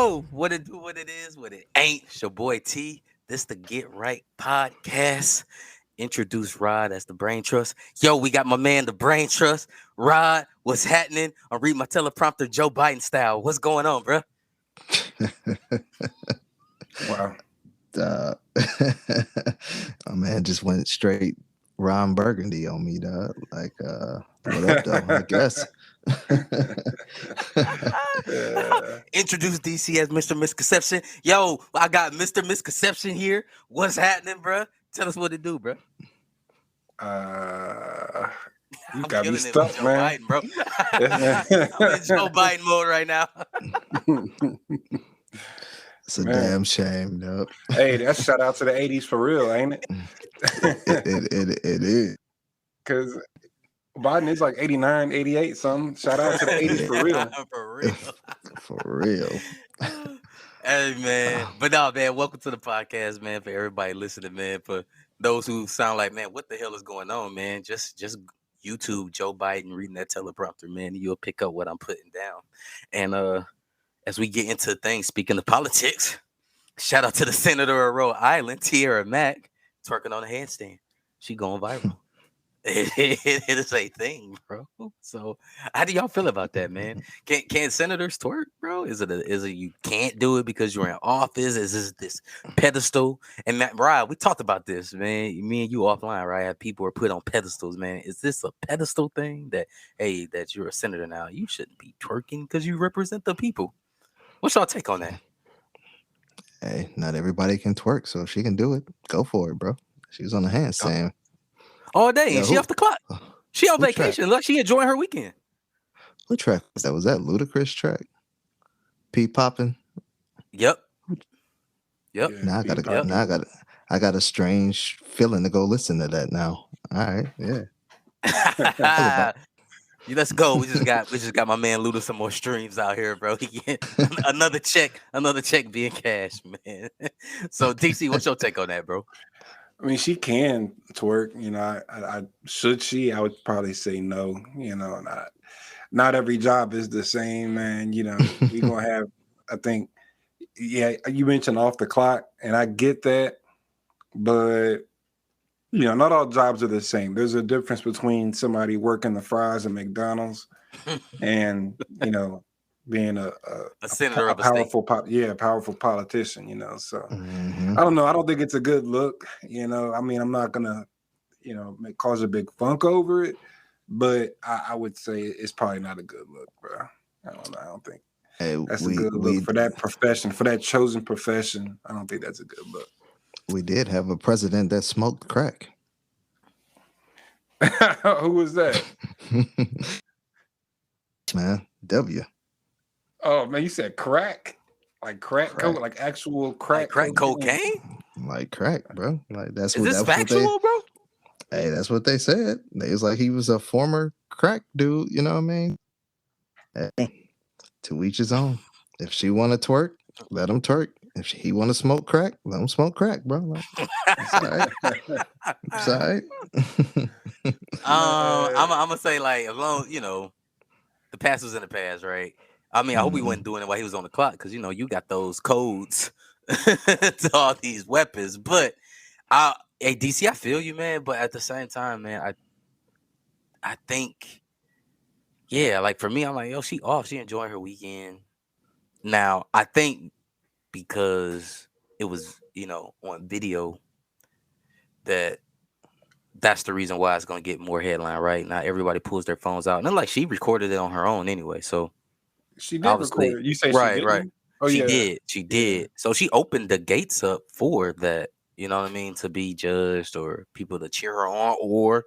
Yo, what it do, what it is, what it ain't. It's your boy T. This the Get Right podcast. Introduce Rod as the Brain Trust. Yo, we got my man, the Brain Trust. Rod, what's happening? I'm reading my teleprompter Joe Biden style. What's going on, bro? Wow. Oh man, just went straight Ron Burgundy on me, dog. Like, what up, though? I guess. Introduce DC as Mr. Misconception. Yo, I got Mr. Misconception here. What's happening, bro? Tell us what to do, bro. You I'm got me killing it with stuck, Joe man. Biden, bro. I'm in Joe Biden mode right now. It's a Man. damn shame, dog. Hey, that's shout out to the 80s for real, ain't it? It is. Because Biden is like 89, 88, something. Shout out to the 80s for real. For real. For real. Hey, man. But no, man, welcome to the podcast, man, for everybody listening, man. For those who sound like, man, what the hell is going on, man? Just YouTube Joe Biden reading that teleprompter, man, and you'll pick up what I'm putting down. And as we get into things, speaking of politics, shout out to the Senator of Rhode Island, Tierra Mack, twerking on a handstand. She going viral. It is a thing, bro. So, how do y'all feel about that, man? Can senators twerk, bro? Is it you can't do it because you're in office? Is this pedestal? And Matt, Ryan, we talked about this, man. Me and you offline, right? How people are put on pedestals, man. Is this a pedestal thing that that you're a senator now? You shouldn't be twerking because you represent the people. What's y'all take on that? Hey, not everybody can twerk, so if she can do it, go for it, bro. She was on the handstand. All day, Yeah, and she off the clock. She on who vacation. Look, she enjoying her weekend. What track was that? Was that Ludacris track? Pete popping. Yep. Yeah, Now Pete Poppin'. I got a strange feeling to go listen to that now. All right, yeah. Let's go. We just got my man Luda some more streams out here, bro. He get another check being cashed, man. So DC, what's your take on that, bro? I mean, she can twerk, you know. I should she? I would probably say no, you know. Not every job is the same, man. You know, we're gonna have, I think, yeah, you mentioned off the clock, and I get that, but you know, not all jobs are the same. There's a difference between somebody working the fries at McDonald's and, you know, being a senator of a state. powerful politician, you know. So Mhm. I don't know. I don't think it's a good look, you know. I mean, I'm not gonna, you know, cause a big funk over it, but I would say it's probably not a good look, bro. I don't know. I don't think that's a good look for that profession, for that chosen profession. I don't think that's a good look. We did have a president that smoked crack. Who was that? Man, W. Oh man, you said crack, like crack. Like actual crack, Like crack cocaine? Like crack, bro. Like Is this factual, bro? Hey, that's what they said. It was like he was a former crack dude. You know what I mean? Hey, to each his own. If she want to twerk, let him twerk. If he want to smoke crack, let him smoke crack, bro. Like, it's all right. It's all right. I'm gonna say, like, as long, you know, the past was in the past, right? I mean, I hope he wasn't doing it while he was on the clock, because you know you got those codes to all these weapons. But hey DC, I feel you, man. But at the same time, man, I think, yeah, like for me, I'm like, yo, she off, she enjoying her weekend. Now, I think because it was, you know, on video, that's the reason why it's gonna get more headline, right? Now everybody pulls their phones out, and then like she recorded it on her own anyway, so she did record it. You say right, she didn't? right. Oh, she yeah. did. Yeah. So she opened the gates up for that, you know what I mean, to be judged or people to cheer her on or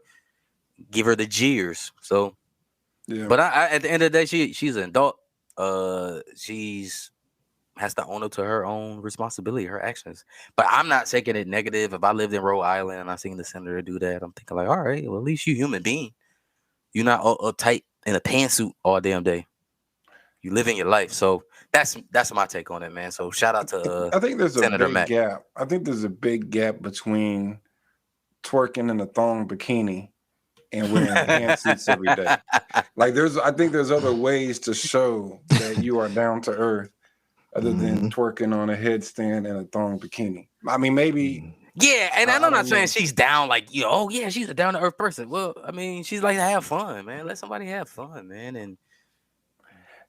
give her the jeers. So, Yeah. but I at the end of the day, she's an adult. She's has to own up to her own responsibility, her actions. But I'm not taking it negative. If I lived in Rhode Island and I seen the senator do that, I'm thinking like, all right, well, at least you human being. You're not uptight in a pantsuit all damn day. You living your life. So that's my take on it, man. So shout out to I think there's Senator a big Mack. gap. I think there's a big gap between twerking in a thong bikini and wearing pantsuits every day. Like I think there's other ways to show that you are down to earth other than Mm-hmm. twerking on a headstand and a thong bikini. I mean, maybe Yeah, and I'm I not don't saying know. she's down like you. Oh yeah, she's a down to earth person. Well, I mean, she's like to have fun, man. Let somebody have fun, man, and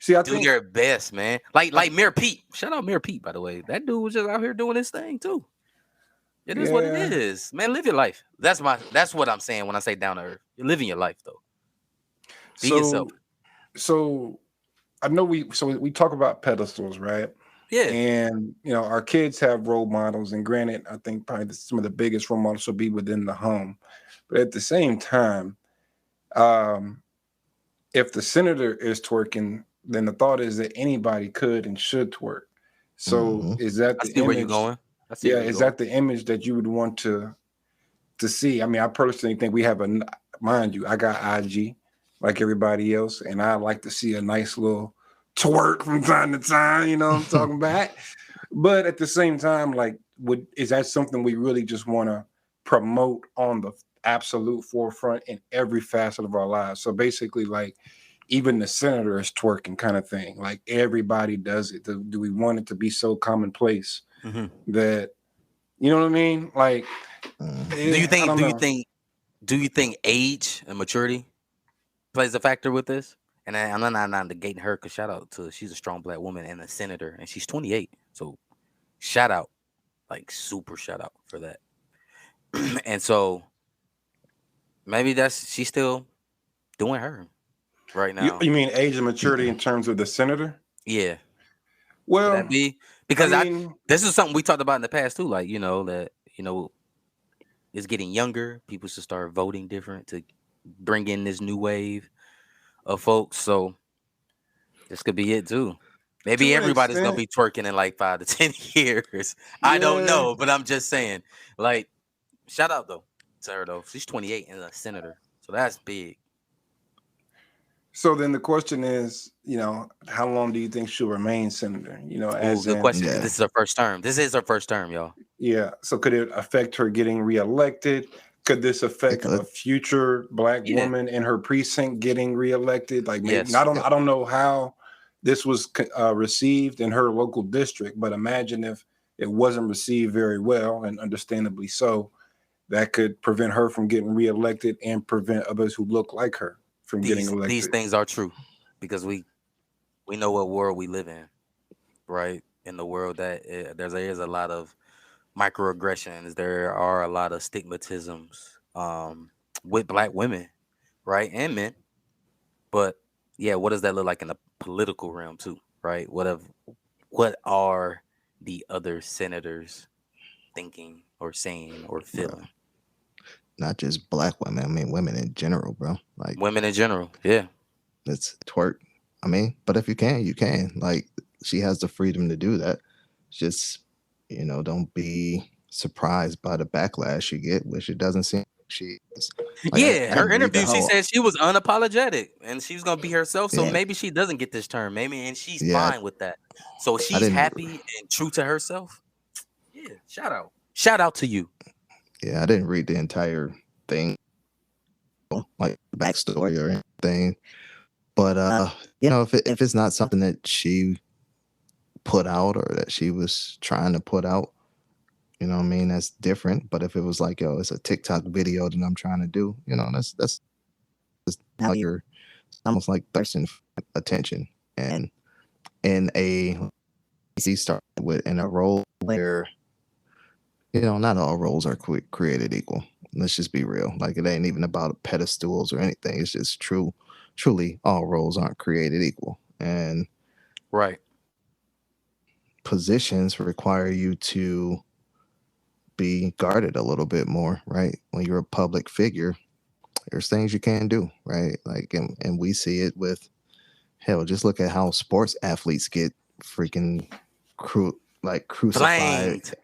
See, I do think their best, man. I, Like Mayor Pete. Shout out Mayor Pete, by the way. That dude was just out here doing his thing too. It is what it yeah. is, man. Live your life. That's what I'm saying when I say down to earth. You're living your life though. Be So yourself. so I know we talk about pedestals, right? Yeah. And our kids have role models, and granted, I think probably some of the biggest role models will be within the home. But at the same time, um, if the senator is twerking, then the thought is that anybody could and should twerk. So Mm-hmm. is that I the see where you're image? going. I see Yeah, where you're is going. that the image that you would want to see? I mean, I personally think we have mind you, I got IG like everybody else, and I like to see a nice little twerk from time to time. You know what I'm talking about? But at the same time, like, is that something we really just want to promote on the absolute forefront in every facet of our lives? So basically, like, even the senator is twerking kind of thing. Like everybody does it. Do we want it to be so commonplace Hmm. that you know what I mean? Like, Mm-hmm. I don't know. Do you think age and maturity plays a factor with this? And I'm not negating her because shout out to she's a strong black woman and a senator, and she's 28. So shout out, like super shout out for that. And so maybe she's still doing her right now. You mean age and maturity in terms of the senator? Yeah. Could that Well, be? I Because I mean, this is something we talked about in the past too. Like, that, it's getting younger. People should start voting different to bring in this new wave of folks. So this could be it too. Maybe to an everybody's gonna extent, be twerking in like 5 to 10 years. I don't yeah. know, but I'm just saying. Like, shout out though to her though. She's 28 and a senator, so that's big. So then the question is, how long do you think she'll remain senator? Oh, As good in, question. Because Yeah. this is her first term. This is her first term, y'all. yeah. So could it affect her getting reelected? Could this It affect a could. future black Yeah. woman in her precinct getting reelected? Like maybe Yes. Yep. I don't know how this was received in her local district, but imagine if it wasn't received very well, and understandably so. That could prevent her from getting reelected and prevent others who look like her from getting These elected. things are true because we know what world we live in, right? In the world that there's a lot of microaggressions. There are a lot of stigmatisms with black women, right, and men. But yeah, what does that look like in the political realm too, right? What are the other senators thinking or saying or Bro. feeling? Not just black women. I mean, women in general, bro. Like, Women in general, yeah. it's twerk. I mean, but if you can, you can. Like, she has the freedom to do that. Just, don't be surprised by the backlash you get, which it doesn't seem she is. Like, Yeah, I her didn't read the interview, she whole. said she was unapologetic and she was gonna be herself. So Yeah, maybe she doesn't get this term, maybe, and she's yeah. fine with that. So I she's didn't. happy and true to herself. Yeah, shout out to you. Yeah, I didn't read the entire thing, like the backstory or anything. But if it's not something that she put out or that she was trying to put out, what I mean, that's different. But if it was like, yo, it's a TikTok video that I'm trying to do, that's now you're almost like thirsting for attention. And in a easy start with in a role where not all roles are created equal. Let's just be real. Like, it ain't even about pedestals or anything. It's just truly all roles aren't created equal. And Right. positions require you to be guarded a little bit more, right? When you're a public figure, there's things you can't do, right? Like, and we see it with hell. Just look at how sports athletes get freaking crucified Blamed.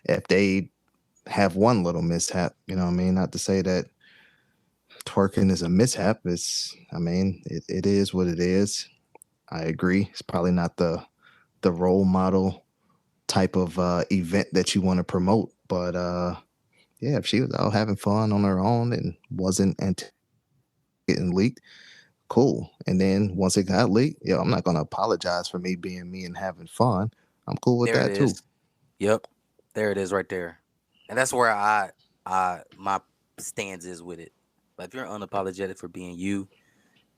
if they have one little mishap. You know what I mean? Not to say that twerking is a mishap. I mean, it is what it is. I agree. It's probably not the role model type of event that you want to promote, but yeah, if she was out having fun on her own and wasn't getting leaked, cool. And then once it got leaked, I'm not gonna apologize for me being me and having fun. I'm cool with There it that too. is. Yep. There it is right there. And that's where my stance is with it. But if you're unapologetic for being you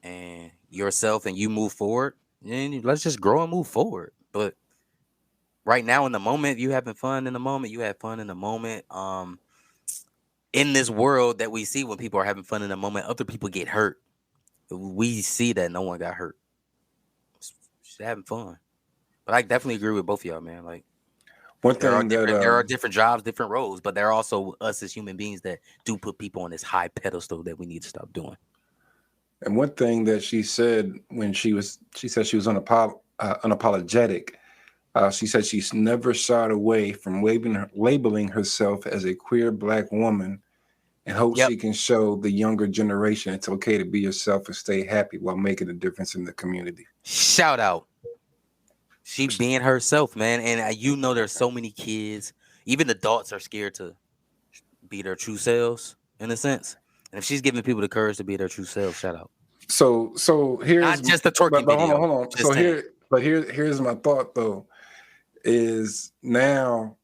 and yourself and you move forward, then let's just grow and move forward. But right now in the moment, you having fun in the moment, you have fun in the moment. In this world that we see when people are having fun in the moment, other people get hurt. We see that no one got hurt. Just having fun. But I definitely agree with both of y'all, man. Like One thing that there are different jobs, different roles, but there are also us as human beings that do put people on this high pedestal that we need to stop doing. and one thing that she said when she said she was unapologetic. She said she's never shied away from labeling herself as a queer Black woman, and hopes Yep. she can show the younger generation it's okay to be yourself and stay happy while making a difference in the community. Shout out. She being herself, man. And you know, there's so many kids, even adults are scared to be their true selves in a sense. And if she's giving people the courage to be their true selves, shout out. So Not here's just the twerking but hold on, video. hold on. So Just saying. here's my thought though, is now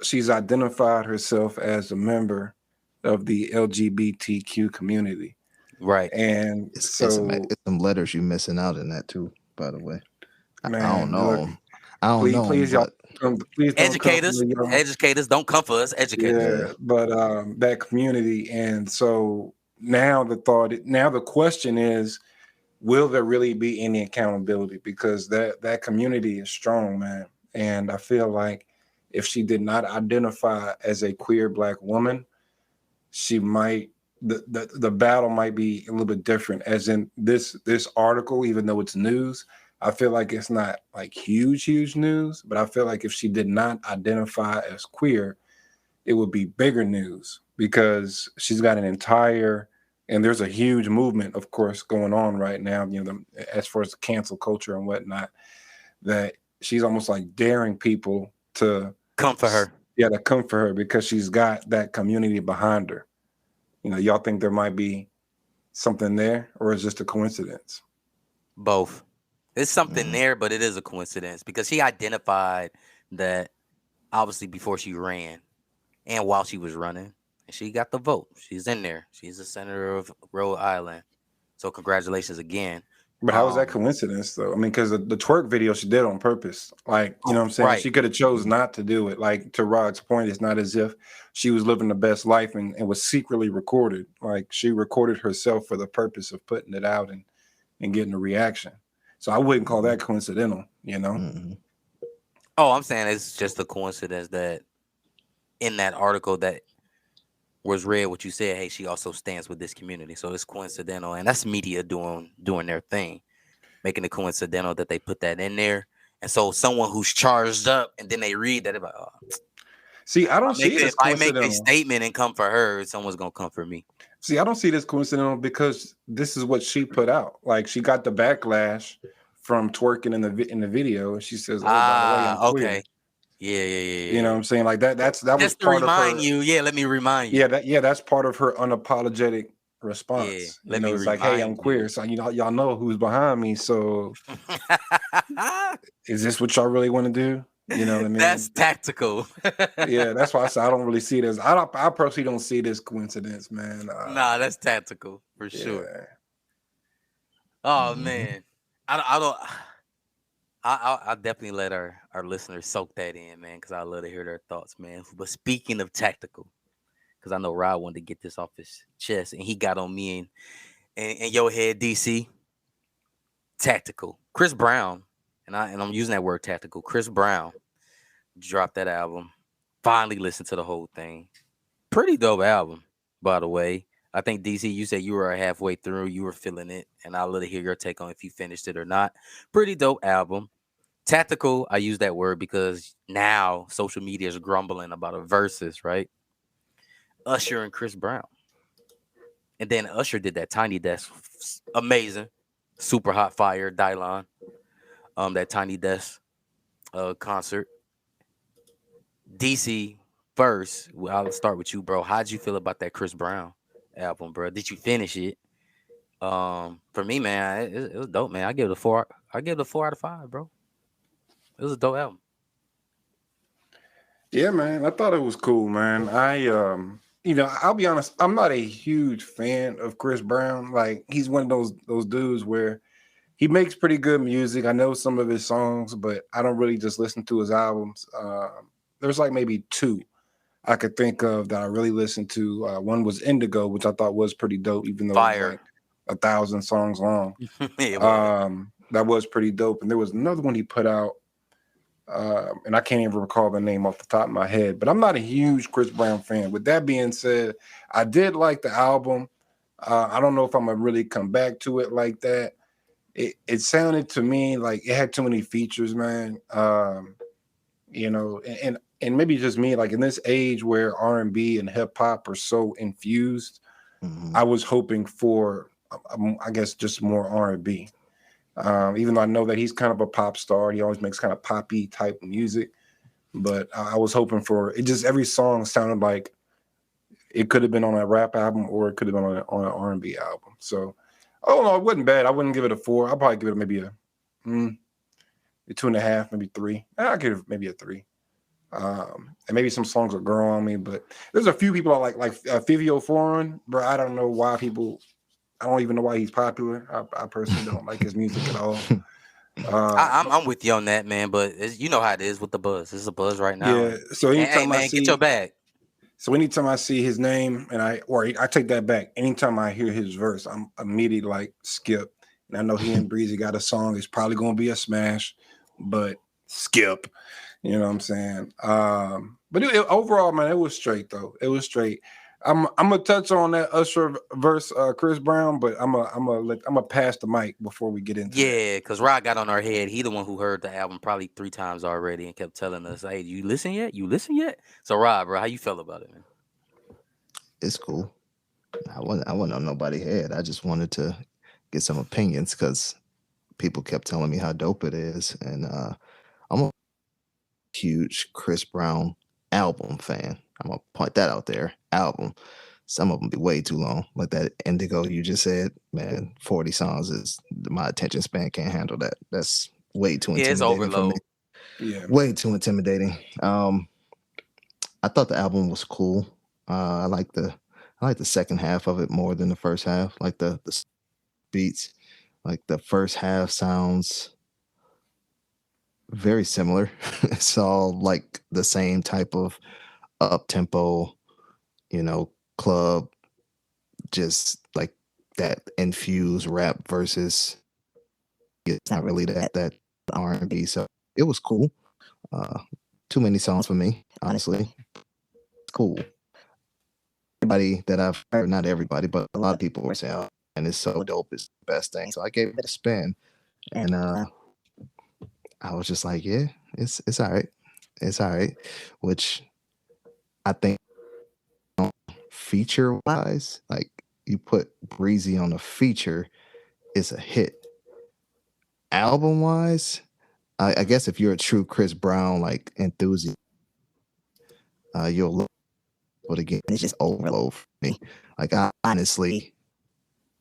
she's identified herself as a member of the LGBTQ community. Right. And so, It's some letters you missing out in that too. By the way, I don't man, know look, 'em. I don't know 'em, please y'all, but please don't come for Educators, me, y'all. educators, don't come for us, educators. yeah, Yeah, but that community, and so now the question is, will there really be any accountability? Because that community is strong, man, and I feel like if she did not identify as a queer Black woman, she might the battle might be a little bit different. As in this article, even though it's news, I feel like it's not like huge news, but I feel like if she did not identify as queer, it would be bigger news because she's got an entire, and there's a huge movement, of course, going on right now, as far as cancel culture and whatnot, that she's almost like daring people to, Come for her. yeah, to come for her because she's got that community behind her. Y'all think there might be something there, or is just a coincidence? Both. It's something mm, there, but it is a coincidence because she identified that obviously before she ran and while she was running, and she got the vote. She's in there. She's the senator of Rhode Island. So congratulations again. But how was that Um, coincidence though? I mean, because the twerk video she did on purpose. Like, you know what I'm saying? right. She could have chose not to do it. Like, to Rod's point, it's not as if she was living the best life and was secretly recorded. Like, she recorded herself for the purpose of putting it out and getting a reaction. So I wouldn't call that coincidental. mm, Oh, I'm saying it's just a coincidence that in that article that was read what you said, hey, she also stands with this community. So it's coincidental, and that's media doing their thing, making it coincidental that they put that in there. And so someone who's charged up and then they read that, they're like, oh, See, I don't see it if as I make a coincidental. statement and come for her, someone's gonna come for me. See, I don't see it as coincidental because this is what she put out. Like, she got the backlash from twerking in the video, and she says, "Oh, by the way, I'm Ah, queer." okay. Yeah, You know what yeah. I'm saying? Like that was Just to part of remind her. you, yeah, let me remind you. Yeah, that's part of her unapologetic Yeah, response. let me It's like, hey, I'm remind you. queer. So y'all know who's behind me. So is this what y'all really want to do? You know what I That's mean? tactical. Yeah, that's why I said I don't really see it as I personally don't see it as coincidence, man. Nah, that's tactical for sure. Yeah. Oh mm. man, I don't. I definitely let our listeners soak that in, man, because I love to hear their thoughts, man. But speaking of tactical, because I know Rod wanted to get this off his chest, and he got on me and your head, DC. Tactical, Chris Brown, and I'm using that word tactical. Chris Brown dropped that album. Finally listened to the whole thing. Pretty dope album, by the way. I think DC, you said you were halfway through, you were feeling it, and I'll let it hear your take on if you finished it or not. Pretty dope album. Tactical, I use that word because now social media is grumbling about a versus, right? Usher and Chris Brown. And then Usher did that Tiny Desk. Amazing. Super hot fire, Dylon. That Tiny Desk concert. DC first. Well, I'll start with you, bro. How'd you feel about that Chris Brown album, bro? Did you finish it? For me, man, it was dope, man. I give it a 4. I give it a 4 out of 5, bro. It was a dope album. Yeah, man. I thought it was cool, man. I'll be honest, I'm not a huge fan of Chris Brown. Like he's one of those dudes where he makes pretty good music. I know some of his songs, but I don't really just listen to his albums. There's like maybe two I could think of that I really listened to. One was Indigo, which I thought was pretty dope, even though it was Fire. like 1,000 songs long. It was. That was pretty dope. And there was another one he put out, and I can't even recall the name off the top of my head. But I'm not a huge Chris Brown fan. With that being said, I did like the album. I don't know if I'm gonna really come back to it like that. It sounded to me like it had too many features, man. And maybe just me, like in this age where R&B and hip hop are so infused, Mhm. I was hoping for, I guess, just more R&B. Even though I know that he's kind of a pop star, he always makes kind of poppy type music. But I was hoping for it. Just every song sounded like it could have been on a rap album or it could have been on an R&B album. So, oh no, it wasn't bad. I wouldn't give it a 4. I'll probably give it maybe a 2.5, maybe 3. I'll give it maybe a 3. And maybe some songs will grow on me, but there's a few people I like Fivio Foreign, bro. I don't know why people. I don't even know why he's popular. I personally don't like his music at all. I'm with you on that, man. But you know how it is with the buzz. It's a buzz right now, Yeah. and So hey, anytime I man, get your see, bag. his name, and I take that back. Anytime I hear his verse, I'm immediately like skip. And I know he and Breezy got a song. It's probably gonna be a smash, but skip. You know what I'm saying? But overall, man, it was straight though. It was straight. I'm gonna touch on that Usher verse, Chris Brown, but I'm gonna pass the mic before we get into that. Yeah, because Rod got on our head. He the one who heard the album probably 3 times already and kept telling us, "Hey, you listen yet? You listen yet?" So, Rod, bro, how you feel about it, man? It's cool. I wasn't on nobody's head. I just wanted to get some opinions because people kept telling me how dope it is, and I'm a huge Chris Brown album fan. I'm gonna point that out there. Album. Some of them be way too long. Like that Indigo you just said, man. 40 songs is my attention span can't handle that. That's way too Yeah, it's intimidating for me. overload. Yeah, Way too intimidating. I thought the album was cool. I like the second half of it more than the first half. Like the beats. Like the first half sounds very similar. It's all like the same type of up tempo, club, just like that infused rap versus it's not really that R&B. So it was cool. Uh, too many songs for me, honestly. It's cool. Everybody that I've heard, not everybody, but a lot of people were saying, "Oh, and it's so dope, it's the best thing." So I gave it a spin, and I was just like, "Yeah, it's all right, it's all right." Which I think feature wise, like you put Breezy on a feature, it's a hit. Album wise, I guess if you're a true Chris Brown like enthusiast, you'll look. But again, it's just overload for me. Like I honestly,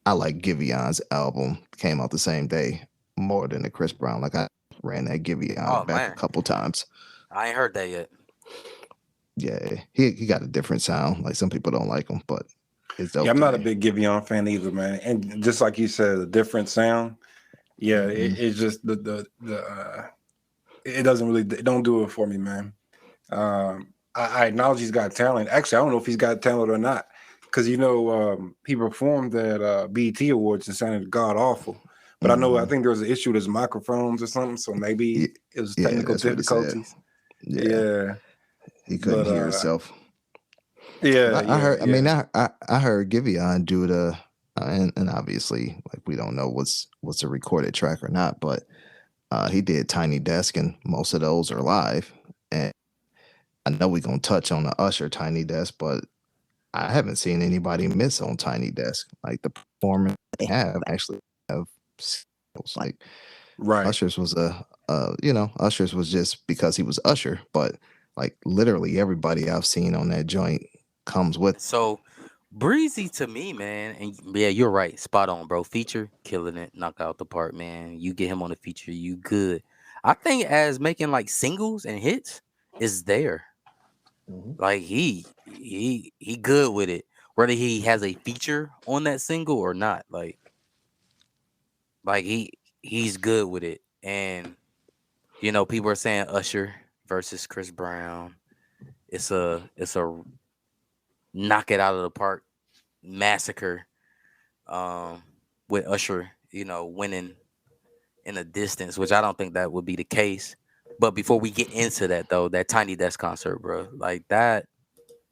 I like Givion's album came out the same day more than the Chris Brown. Like I ran that Oh Giveon back a man, couple times. I ain't heard that yet. Yeah, he got a different sound. Like some people don't like him, but it's yeah. dope I'm to not a me. big Giveon fan either, man. And just like you said, a different sound. Yeah, Hmm. it's just it doesn't really, it don't do it for me, man. I acknowledge he's got talent. Actually, I don't know if he's got talent or not, because he performed at BET Awards and sounded god awful. But I Hmm. think there was an issue with his microphones or something, so maybe it was Yeah, technical that's what he said. difficulties. Yeah, Yeah, he couldn't but hear himself. yeah, But I yeah, heard. I mean, yeah. I heard Giveon do the, and obviously, like we don't know what's a recorded track or not, but he did Tiny Desk, and most of those are live. And I know we're gonna touch on the Usher Tiny Desk, but I haven't seen anybody miss on Tiny Desk. Like the performance they have actually have skills. Like Right. Usher's was Usher's was just because he was Usher, but like literally everybody I've seen on that joint comes with. So Breezy to me, man, and yeah, you're right, spot on, bro. Feature, killing it, knock out the park, man. You get him on the feature, you good. I think as making like singles and hits is there. Mhm. Like he good with it. Whether he has a feature on that single or not, like he's good with it. And people are saying Usher versus Chris Brown. It's a knock it out of the park massacre. Um, with Usher, winning in a distance, which I don't think that would be the case. But before we get into that though, that Tiny Desk concert, bro, like that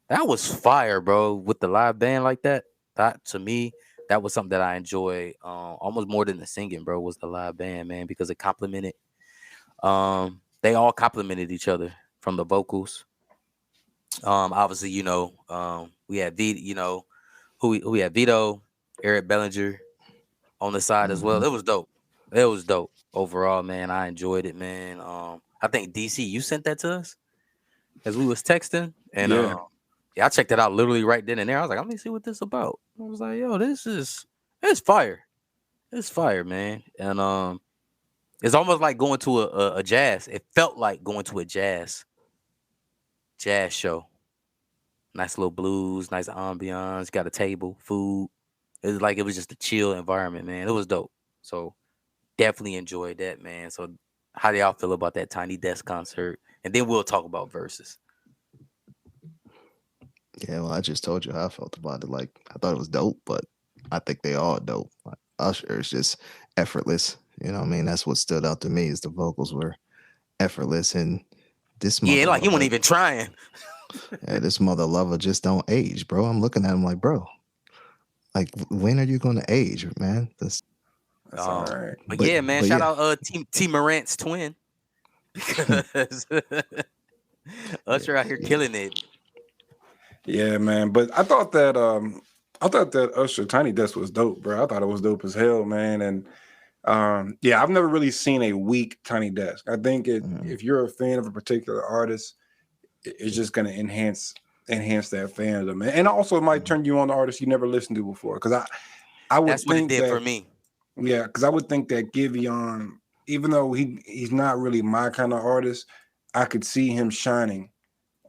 was fire, bro. With the live band like that, that to me, that was something that I enjoy almost more than the singing, bro. Was the live band, man, because it complemented. They all complemented each other from the vocals. Obviously, we had who we had Vito, Eric Bellinger on the side as well. Mhm. It was dope. It was dope overall, man. I enjoyed it, man. I think DC, you sent that to us as we was texting, and Yeah. yeah, I checked it out literally right then and there. I was like, let me see what this about. I was like, yo, it's fire. It's fire, man. And it's almost like going to a jazz. It felt like going to a jazz show. Nice little blues, nice ambiance. Got a table, food. It was like it was just a chill environment, man. It was dope. So definitely enjoyed that, man. So how do y'all feel about that Tiny Desk concert? And then we'll talk about verses. Yeah, well, I just told you how I felt about it. Like, I thought it was dope, but I think they all dope. Like, Usher is just effortless. You know what I mean? That's what stood out to me is the vocals were effortless, and this Yeah, mother like he wasn't lover, even trying. yeah, this mother lover just don't age, bro. I'm looking at him like, bro, like when are you gonna age, man? This, That's all right. But yeah, man, but shout yeah. out T Morant's twin because Yeah, Usher out here yeah. killing it. Yeah, man. But I thought that Usher Tiny Desk was dope, bro. I thought it was dope as hell, man. And yeah, I've never really seen a weak Tiny Desk. I think Mm, if you're a fan of a particular artist, it's just gonna enhance that fandom. And also it might mhm, turn you on to artists you never listened to before. Cause I That's would what it think did for that me. yeah, because I would think that Giveon, even though he's not really my kind of artist, I could see him shining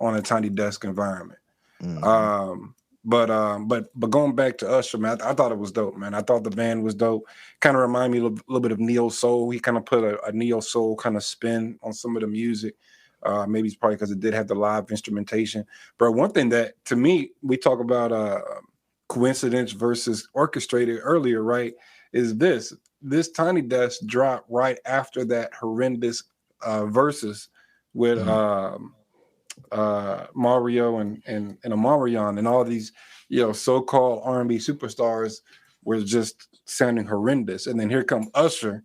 on a Tiny Desk environment. mhm, Um, but going back to Usher, man, I thought it was dope, man. I thought the band was dope. Kind of remind me a little bit of neo soul. He kind of put a neo soul kind of spin on some of the music. Maybe it's probably because it did have the live instrumentation. But one thing that to me we talk about coincidence versus orchestrated earlier, right? Is this Tiny Desk drop right after that horrendous verses with mm, Mario and Amarion and all these so-called R&B superstars were just sounding horrendous, and then here come Usher,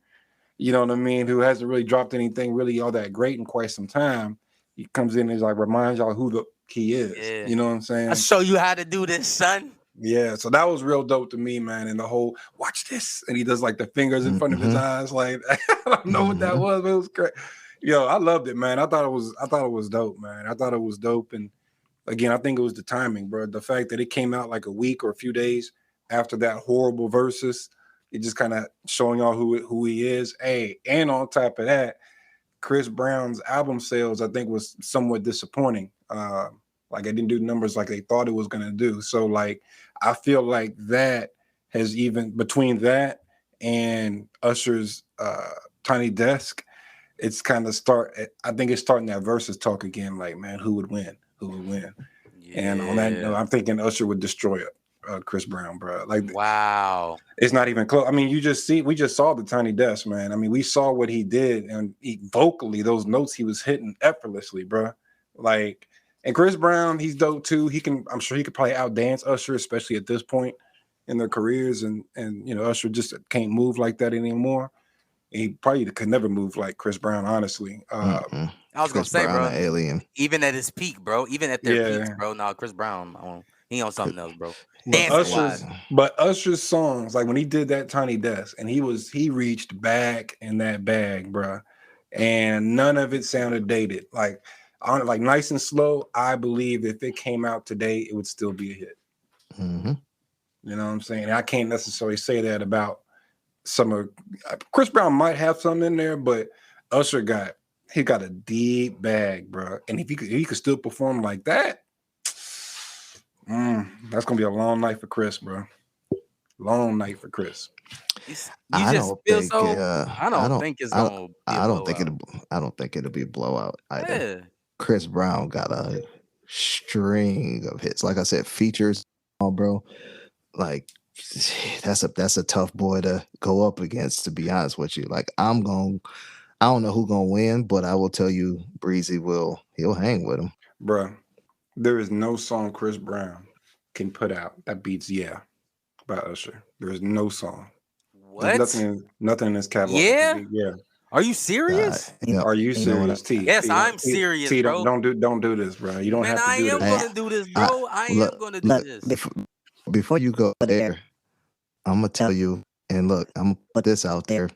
you know what I mean, who hasn't really dropped anything really all that great in quite some time. He comes in and he's like reminds y'all who the he is. Yeah. You know what I'm I saying? show you how to do this, son. Yeah, so that was real dope to me, man. And the whole watch this, and he does like the fingers in front of his mhm, eyes, like I don't know what that mhm, was, but it was great. Yo, I loved it, man. I thought it was dope, man. I thought it was dope, and again, I think it was the timing, bro. The fact that it came out like a week or a few days after that horrible versus, it just kind of showing y'all who he is. Hey, and on top of that, Chris Brown's album sales, I think, was somewhat disappointing. Like it didn't do numbers like they thought it was gonna do. So like I feel like that has even between that and Usher's Tiny Desk, it's kind of start. I think it's starting that versus talk again. Like man, who would win? Who would win? And on that note, Yeah. I'm thinking Usher would destroy Chris Brown, bro. Like Wow. it's not even close. I mean, we just saw the Tiny Desk, man. I mean, we saw what he did, and vocally, those notes he was hitting effortlessly, bro. Like, and Chris Brown, he's dope too. I'm sure he could probably outdance Usher, especially at this point in their careers. And Usher just can't move like that anymore. He probably could never move like Chris Brown, honestly. mhm. I was gonna Chris say, Brown, bro, an alien. even at his peak, bro, even at their peaks, Yeah, bro. Nah, Chris Brown, he on Chris, something else, bro. but he, Dancing he, wise, Usher's songs, like when he did that Tiny Desk, and he reached back in that bag, bruh, and none of it sounded dated. Like nice and slow. I believe if it came out today, it would still be a hit. mhm, You know what I'm saying? And I can't necessarily say that about some of Chris Brown might have some in there, but Usher got He got a deep bag, bro. And if he could still perform like that, that's gonna be a long night for Chris, bro. Long night for Chris. You I just don't feel think. so. I don't think it's gonna be a I don't think blowout. it. I don't think it'll be a blowout either. Yeah. Chris Brown got a string of hits. Like I said, features, bro. Like that's a tough boy to go up against. To be honest with you, like I don't know who gonna win, but I will tell you, Breezy he'll hang with him. Bro, there is no song Chris Brown can put out that beats "Yeah" by Usher. There is no song. There's What? nothing in this catalog that can Yeah? beat "Yeah." Are you serious? Are you You know what? serious, T? Yes, T, I'm T, serious, T, bro. don't do this, bro. You don't Man, have to I do am this. gonna do this, bro. I am gonna do this. Before you go there, I'm gonna tell you. And look, I'm gonna put this out there.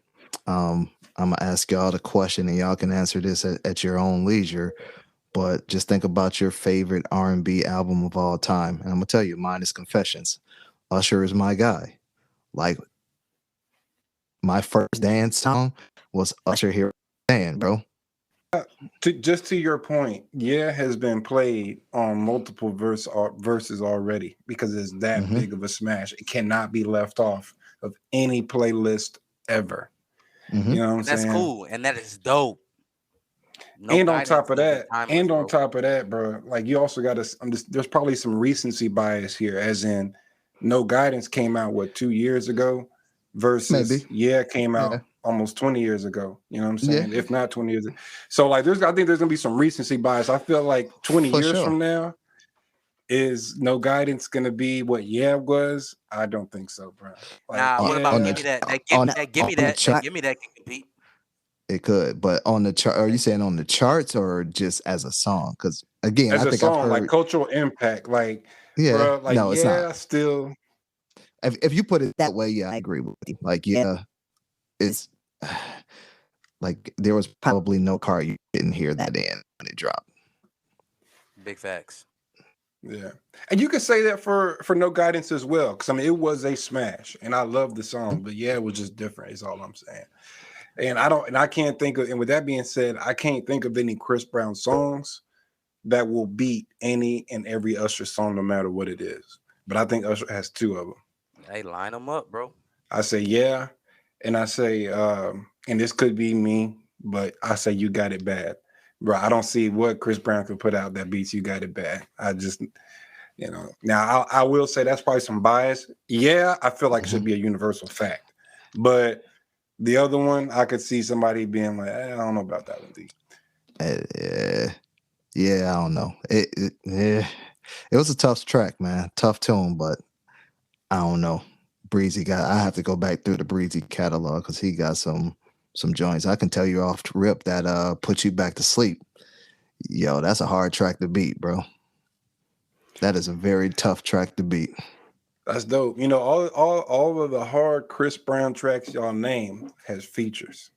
I'm gonna ask y'all the question, and y'all can answer this at your own leisure. But just think about your favorite R&B album of all time, and I'm gonna tell you, mine is Confessions. Usher is my guy. Like my first dance song was Usher Here Stand, bro. Just to your point, "Yeah" has been played on multiple verses already because it's that Mm-hmm. big of a smash. It cannot be left off of any playlist ever. Mm-hmm. You know what I'm And that's saying? cool, and that is dope. No And on guidance top of is that, timeless, bro. bro, like you also got to. There's probably some recency bias here, as in, No Guidance came out 2 years ago, versus Maybe. "Yeah" came Yeah. out almost 20 years ago. You know what I'm Yeah. saying? If not 20 years. So like, I think there's gonna be some recency bias. I feel like 20 For years sure. from now, is No Guidance gonna be what "Yeah" was? I don't think so, bro. Like, Nah, what about On "Yeah," give me that? on Give me the that. chart, Give me that can compete. it could. But on the chart, are you saying on the charts or just as a song? Because again, as I a think I've song, like heard. cultural impact, like, Yeah. bro, like, No, it's not. "Yeah," still. If you put it that way, yeah, I agree with you. Like, yeah, it's like there was probably no car you didn't hear that in when it dropped. Big facts. Yeah, and you could say that for No Guidance as well, because I mean it was a smash, and I love the song, but yeah, it was just different. Is all I'm saying. And I can't think of. And with that being said, I can't think of any Chris Brown songs that will beat any and every Usher song, no matter what it is. But I think Usher has two of them. Hey, line them up, bro. I say "Yeah," and I say, and this could be me, but I say "You Got It Bad." Bro, I don't see what Chris Brown could put out that beats "You Got It Bad." Now I will say that's probably some bias. Yeah, I feel like it should be a universal fact, but the other one I could see somebody being like, I don't know about that one, D. Yeah, I don't know. It was a tough track, man. Tough tune, but I don't know. I have to go back through the Breezy catalog because he got some joints. I can tell you off rip that Put You Back to Sleep. Yo, that's a hard track to beat, bro. That is a very tough track to beat. That's dope. You know, all of the hard Chris Brown tracks y'all name has features,